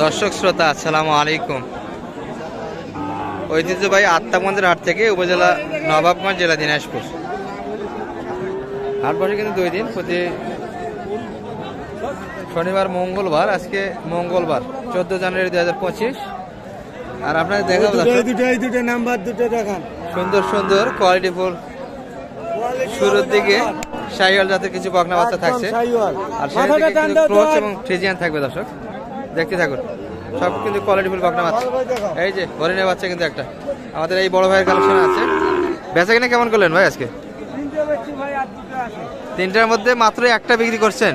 দর্শক শ্রোতা আসসালামু আলাইকুম। ঐতিহ্যবাহী আত্মাগঞ্জের হাট থেকে উপজেলা নবাবগঞ্জ, জেলা দিনাজপুর। হাট বসে কিন্তু 2 দিন, প্রতি শনিবার মঙ্গলবার। আজকে মঙ্গলবার 14 জানুয়ারি 2025। আর আপনাদের দেখাবো দুটো নাম্বার দুটো দেখান, সুন্দর সুন্দর কোয়ালিটিফুল শুরুর দিকে শাহিওয়াল জাতের কিছু বকনা বাচ্চা থাকছে, আর ক্রস এবং ফ্রিজিয়ান থাকবে। দর্শক দেখতে থাকুন, সব কিন্তু কোয়ালিটিফুল বকনা বাচ্চা। এই যে হরিণের বাচ্চা কিন্তু একটা আমাদের এই বড় ভাইয়ের কালেকশন আছে। বেচা কিনা কেমন করলেন ভাই আজকে? 3টার মধ্যে মাত্র একটা বিক্রি করছেন?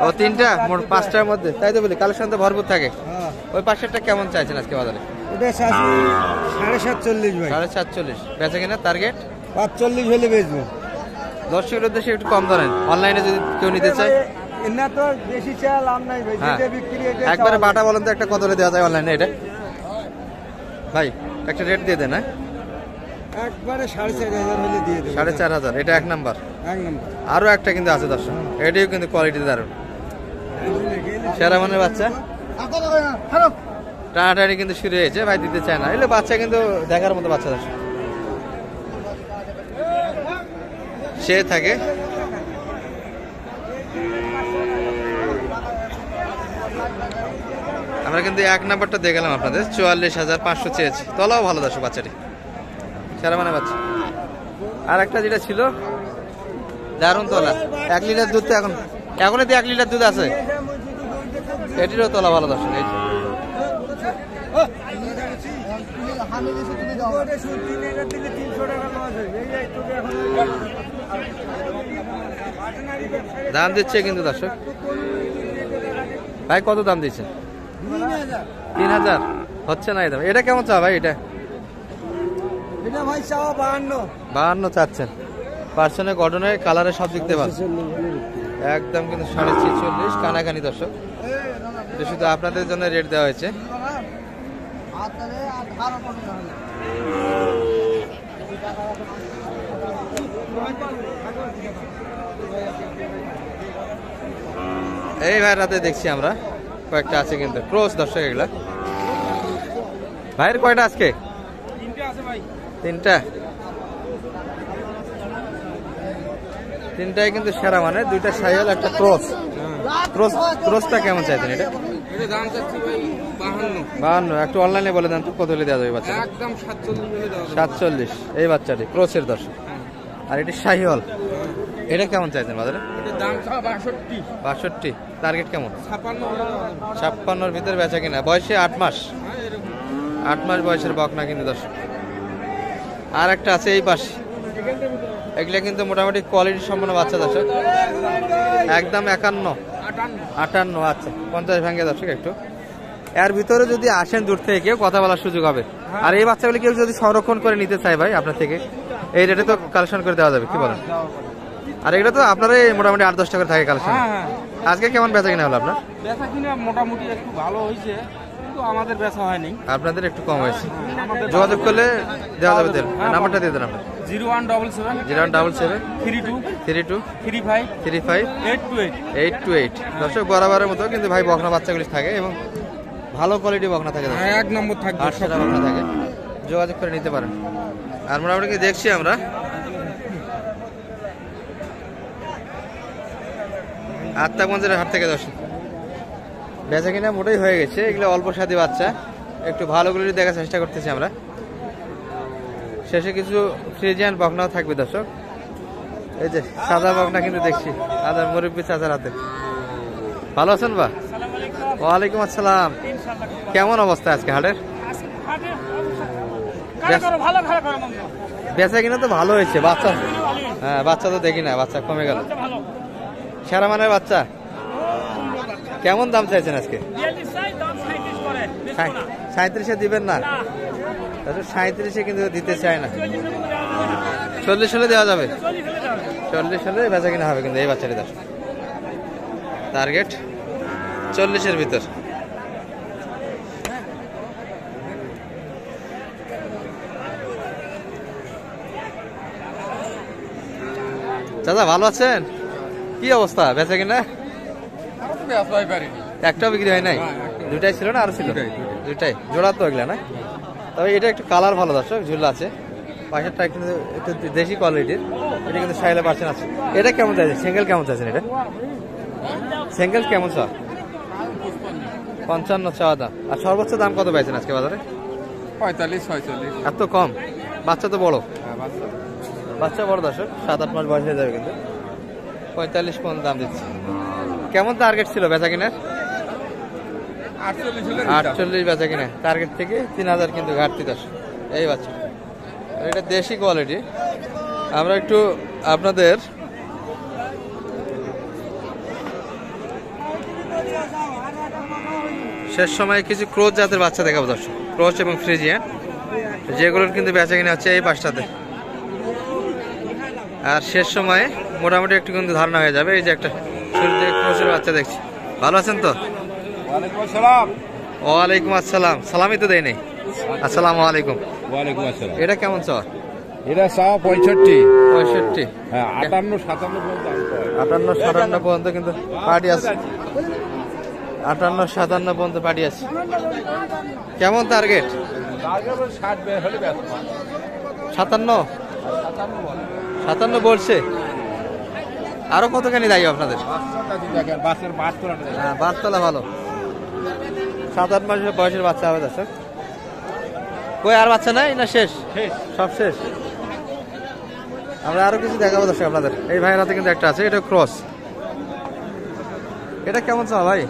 ও 3টা, মোট 5টার মধ্যে, তাই তো বলি। কালেকশন তো ভরপুর থাকে। ওই পাশেরটা কেমন চাইছেন আজকে বাজারে? 47.5 ভাই। 47.5 বেচা কিনা টার্গেট 45 হলে বেচবো। দর্শকের উদ্দেশ্যে একটু কম ধরেন, অনলাইনে যদি কেউ নিতে চায়। না তো বেশি চাল লাভ নাই ভাই, যেটা বিক্রি এটা একবারে বাটা বলেন তো, একটা কত করে দেওয়া যায় অনলাইনে এটা ভাই? একটা রেট দিয়ে দেন। একবারে 4,500 হলে দিয়ে দেব। 4,500, এটা এক নাম্বার। আরো একটা কিন্তু আছে দর্শক, এটাও কিন্তু কোয়ালিটি দারুণ। সেরা মনের বাচ্চা, টানাটানি কিন্তু শুরু হয়েছে, ভাই দিতে চায় না। এগুলো বাচ্চা কিন্তু দেখার মতো বাচ্চা দর্শক, সে থাকে। আমরা কিন্তু এক নাম্বারটা দিয়ে গেলাম আপনাদের, 44,500 চেয়েছি। তলাও ভালো দর্শক, বাচ্চাটি সেরা মানে বাচ্চা। আর একটা যেটা ছিল দারুণ তলা, 1 লিটার দুধ তো এখনই তো 1 লিটার দুধ আছে, এটিরও তলা ভালো দর্শক। এই দাম দিচ্ছে কিন্তু দর্শক। ভাই কত দাম দিচ্ছে? 3,000 হচ্ছে না এই দাম। এটা কেমন চা ভাই? এটা ভাই চাওয়া 52 চাচ্ছেন। পার্সনে গঠনে কালারে সব দিক দিয়ে ভালো, একদম কিন্তু 46.5 কানাকানি দর্শক। এটা শুধু আপনাদের জন্য রেট দেওয়া হয়েছে। এই ভাই রাতে দেখছি আমরা কয়েকটা আছে কিন্তু ক্রস দর্শক। এগুলা ভাইয়ের কয়টা আজকে? 3টা। 3টাই কিন্তু সেরা মানে, 2টা শাহিওয়াল, একটা ক্রস। ক্রসটা কেমন চাইছেন? এটা দাম চাচ্ছি ভাই 52। একটু অনলাইনে বলে দেন তো, কত হলে দেওয়া যাবে বাচ্চা? একদম 47 47 এই বাচ্চাটি ক্রসের দর্শক। আর এটি শাহিওয়াল, এটা কেমন চাইছেন বাজারে? এটার দাম 62। 62 টার্গেট কেমন? 56 56-এর ভিতরে বেচা কিনা। বয়সে 8 মাস, 8 মাস বয়সের বকনা কিন্তু দর্শক। আর একটা আছে এই পাশে, এগুলা কিন্তু মোটামুটি কোয়ালিটি সম্পন্ন বাচ্চা দর্শক। একদম 51-58। আচ্ছা 50 ভেঙে দর্শক। একটু এর ভিতরে যদি আসেন দূর থেকে কেউ, কথা বলার সুযোগ হবে। আর এই বাচ্চাগুলি কেউ যদি সংরক্ষণ করে নিতে চায় ভাই আপনার থেকে, এই রেটে তো কালেকশন করে দেওয়া যাবে, কি বলেন? আর এগুলো তো আপনারই মোটামুটি 8-10 টাকা থাকে কালেকশন। আজকে কেমন বেচা কিনা হলো আপনার? বেচা কিনা মোটামুটি একটু ভালো হয়েছে, কিন্তু আমাদের বেচা হয়নি। আপনাদের একটু কম হয়েছে। যোগাযোগ করলে দেওয়া যাবে। নাম্বারটা দিয়ে দেন আপনার। 0177 32 35 828। দর্শক বরাবরের মতো কিন্তু ভাই বকনা বাচ্চাগুলি থাকে, এবং ভালো কোয়ালিটি বকনা থাকে, এক নম্বর থাকবে, 800 টাকা বকনা থাকে। যোগাযোগ করে নিতে পারেন। আর মোটামুটি দেখছি আমরা আত্মাগঞ্জের হাট থেকে দর্শক বেচা কিনা মোটেই হয়ে গেছে। এগুলো অল্প স্বাদী বাচ্চা, একটু ভালোগুলি দেখার চেষ্টা করতেছি আমরা। শেষে কিছু ফ্রিজিয়ান বকনাও থাকবে দর্শক। এই যে সাদা বকনা কিন্তু দেখছি, আদার মুরব্বী চাচার হাতে। ভালো আছেন বা? ওয়ালাইকুম আসসালাম। কেমন অবস্থা আজকে হাটের? বেচা কিনা তো ভালো হয়েছে। বাচ্চা, হ্যাঁ বাচ্চা তো দেখি না, বাচ্চা কমে গেল। সেরা মানের বাচ্চা কেমন দাম চাইছেন আজকে? 37-এ দিবেন না? 37-এ কিন্তু দিতে চায় না। 40 হলে দেওয়া যাবে। 40 হলে বেচা কিনা হবে কিন্তু এই বাচ্চাটি দাম। টার্গেট 40-এর ভিতর। চাচা ভালো আছেন? কি অবস্থা বেচা কিনা? একটাও বিক্রি হয় নাই। দুইটাই ছিল না আর ছিল? দুইটাই জোড়া তো এগুলা না? তবে এটা একটু কালার ভালো দর্শক, ঝুল আছে। পাশেরটা কিন্তু একটু দেশি কোয়ালিটির, এটা কিন্তু 60% আছে। এটা কেমন চাইছে? সিঙ্গেল কেমন চাইছেন এটা? সিঙ্গেল কেমন চাও? 55 চাওয়া দাম। আর সর্বোচ্চ দাম কত পাইছেন আজকে বাজারে? 45-46। এত কম? বাচ্চা তো বড়, বাচ্চা বড় দর্শক, 7-8 মাস বয়স হয়ে যাবে কিন্তু। 45 পর্যন্ত দাম দিচ্ছে। কেমন টার্গেট ছিল বেচা কিনার? 48 বেচা কিনা, টার্গেট থেকে 3000 কিন্তু ঘাটতি দর্শক এই বাচ্চা। এটা দেশি কোয়ালিটি। আমরা একটু আপনাদের শেষ সময়ে কিছু ক্রোচ জাতের বাচ্চা দেখাবো দর্শক, ক্রোচ এবং ফ্রিজিয়ান, যেগুলোর কিন্তু বেচা কিনা হচ্ছে এই পাশটাতে। আর শেষ সময়ে মোটামুটি একটু কিন্তু ধারণা হয়ে যাবে। এই যে একটা শুরুতে ক্রোচের বাচ্চা দেখছি। ভালো আছেন তো? ওয়ালাইকুম আসসালাম। ওয়ালাইকুম আসসালাম। সালামই তো দেয় নেই। আসসালামু আলাইকুম। ওয়ালাইকুম আসসালাম। এটা কেমন চাও? এটা চাও 65। 65? হ্যাঁ, 58-57 পর্যন্ত। 58-57 পর্যন্ত কিন্তু পার্টি আছে। 58-57 পর্যন্ত পার্টি আছে। কেমন টার্গেট? 57 বলছে। আরো কতখানি দায়ী আপনাদের? হ্যাঁ, বাচ্চালা ভালো। 7-8 মাস বয়সের বাচ্চা হবে দর্শক। কই আর বাচ্চা নাই না শেষ? সব শেষ। আমরা আরো কিছু দেখাবো দর্শক আপনাদের। এই ভাইয়ের হাতে কিন্তু একটা আছে, এটা ক্রস। এটা কেমন চাও ভাই?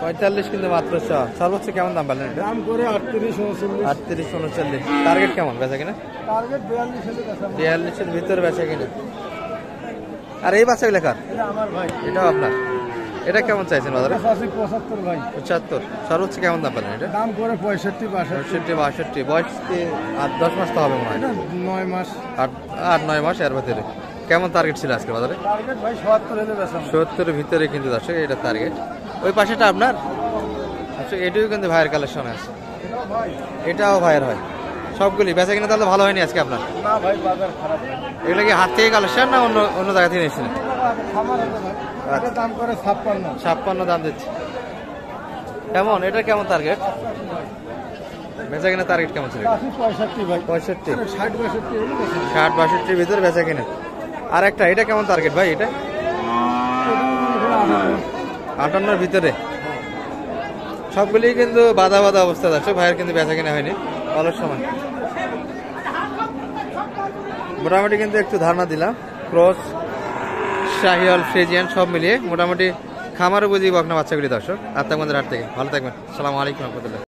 45 কিন্তু মাত্র চা। সর্বোচ্চ কেমন দাম পালেন এটা? দাম করে 38-39। টার্গেট কেমন বেচা কিনা? টার্গেট 42 এর ভিতরে বেচা কিনা। আর এই বাচ্চা লেখার আমার ভাই। এটাও আপনার? এটা কেমন চাইছেন বাজারে? 75 ভাই। 75। সর্বোচ্চ কেমন দাম পালেন এটা? দাম করে 65-62। 62। বয়স কি 8-10 মাস তো হবে মনে হয়? 9 মাস। 8-9 মাস এর ভিতরে। কেমন টার্গেট ছিল আজকে বাজারে? টার্গেট ভাই 77 হলে বেচা। 70 এর ভিতরে কিন্তু দর্শক এটা টার্গেট। ওই পাশেটা আপনার? আচ্ছা, এটাও কিন্তু ভাইয়ের কালেকশন আছে। এটাও ভাইয়ের হয়। সবগুলি বেচা কিনা তাহলে ভালো হয়নি আজকে আপনার? না ভাই, বাজার খারাপ। এগুলো কি হাত থেকে কালেকশন না অন্য অন্য জায়গা থেকে নিয়েছিলেন? খামার হলো ভাই। এটা দাম করে 56। 56 দাম দিচ্ছে। কেমন এটা কেমন টার্গেট? বেচা কিনা টার্গেট কেমন ছিল? 65 ভাই। 65। 60-62 হলে বেচা। 60-62 ভিতরে বেচা কিনা। আর একটা এটা কেমন টার্গেট ভাই? এটা 58 ভিতরে। সবগুলি কিন্তু বাধা বাধা অবস্থা আছে ভাইয়ের, কিন্তু বেচা কিনা হয়নি অলস সময়। মোটামুটি কিন্তু একটু ধারণা দিলাম। ক্রস, শাহিওয়াল, ফ্রিজিয়ান সব মিলিয়ে মোটামুটি খামারও বুঝি বকনা বাচ্চাগুলি দর্শক। আত্মাগঞ্জের হাট থেকে। ভালো থাকবেন। আসসালামু আলাইকুম রহমতুল্লাহ।